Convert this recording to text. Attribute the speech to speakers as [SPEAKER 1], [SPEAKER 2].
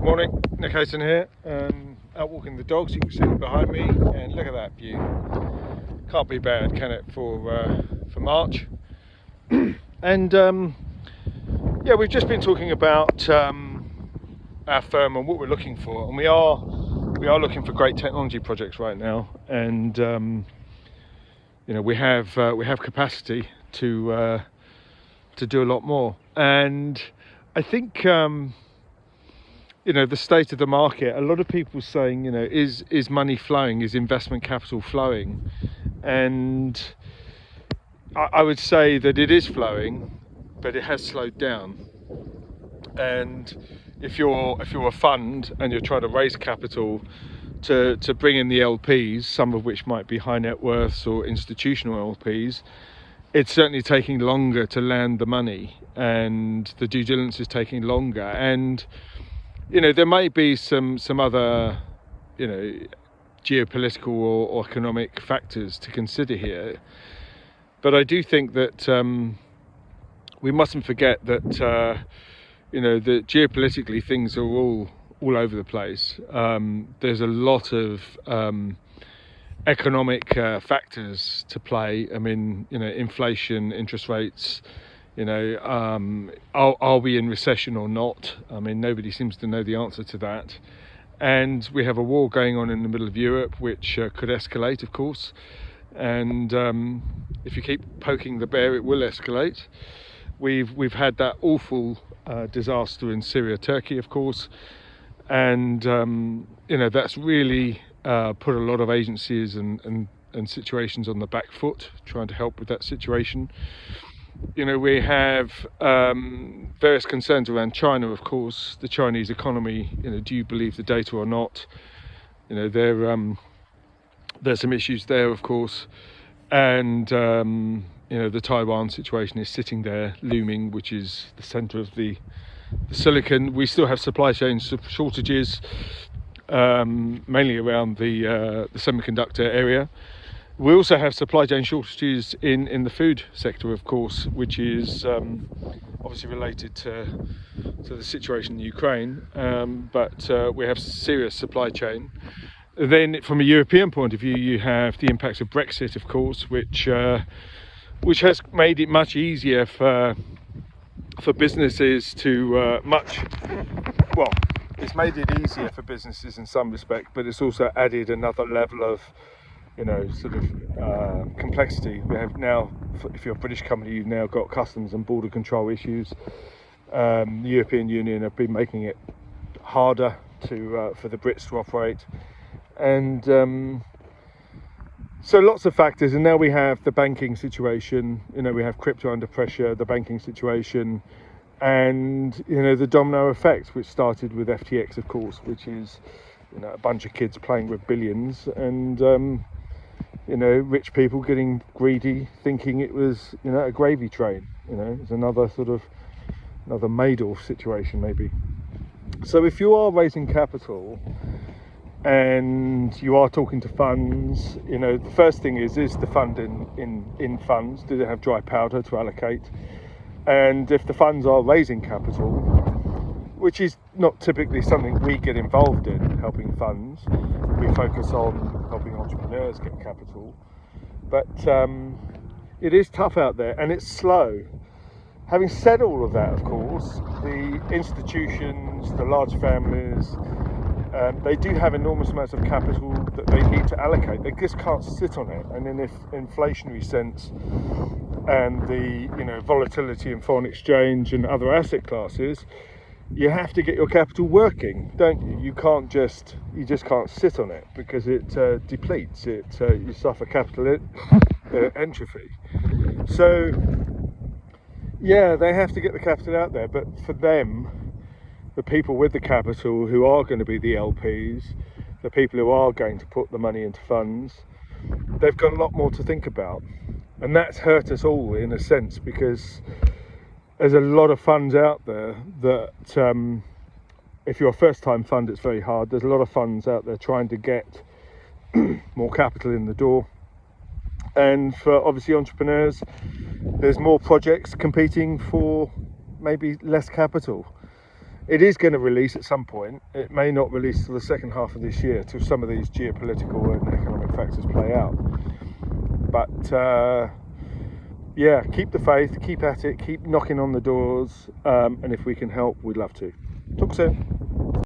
[SPEAKER 1] Morning, Nick Hayton here. Out walking the dogs, you can see behind me, and look at that view. Can't be bad, can it, for March? And yeah, we've just been talking about our firm and what we're looking for, and we are looking for great technology projects right now, and you know, we have capacity to do a lot more. And I think you know, the state of the market, a lot of people saying, you know, is money flowing, is investment capital flowing? And I would say that it is flowing, but it has slowed down. And if you're a fund and you're trying to raise capital to bring in the LPs, some of which might be high net worths or institutional LPs, it's certainly taking longer to land the money, and the due diligence is taking longer. And you know, there may be some other, you know, geopolitical or economic factors to consider here, but I do think that we mustn't forget that you know, that geopolitically things are all over the place. There's a lot of economic factors to play. I mean, you know, inflation, interest rates. You know, are we in recession or not? I mean, nobody seems to know the answer to that. And we have a war going on in the middle of Europe, which could escalate, of course. And if you keep poking the bear, it will escalate. We've had that awful disaster in Syria, Turkey, of course. And you know, that's really put a lot of agencies and situations on the back foot, trying to help with that situation. You know, we have various concerns around China, of course, the Chinese economy. You know, do you believe the data or not? You know, there's some issues there, of course. And, you know, the Taiwan situation is sitting there looming, which is the center of the silicon. We still have supply chain shortages, mainly around the semiconductor area. We also have supply chain shortages in the food sector, of course, which is obviously related to the situation in Ukraine, but we have serious supply chain. Then from a European point of view, you have the impacts of Brexit, of course, which has made it much easier for businesses to it's made it easier for businesses in some respect, but it's also added another level of, you know, sort of complexity. We have now, if you're a British company, you've now got customs and border control issues. The European Union have been making it harder for the Brits to operate, and so lots of factors. And now we have the banking situation. You know, we have crypto under pressure, the banking situation, and you know, the domino effect, which started with FTX, of course, which is, you know, a bunch of kids playing with billions, and you know, rich people getting greedy, thinking it was, you know, a gravy train. You know, it's another Madoff situation maybe. So if you are raising capital and you are talking to funds, you know, the first thing is the fund in funds? Do they have dry powder to allocate? And if the funds are raising capital, which is not typically something we get involved in, helping funds. We focus on helping entrepreneurs get capital. But it is tough out there, and it's slow. Having said all of that, of course, the institutions, the large families, they do have enormous amounts of capital that they need to allocate. They just can't sit on it. And in the inflationary sense, and the, you know, volatility in foreign exchange and other asset classes, you have to get your capital working, don't you? You just can't sit on it, because it depletes. You suffer capital entropy. So yeah, they have to get the capital out there, but for them, the people with the capital who are going to be the LPs, the people who are going to put the money into funds, they've got a lot more to think about. And that's hurt us all in a sense, because there's a lot of funds out there that, if you're a first-time fund, it's very hard. There's a lot of funds out there trying to get more capital in the door. And for obviously entrepreneurs, there's more projects competing for maybe less capital. it is going to release at some point. It may not release till the second half of this year, till some of these geopolitical and economic factors play out. But yeah, keep the faith, keep at it, keep knocking on the doors, and if we can help, we'd love to. Talk soon.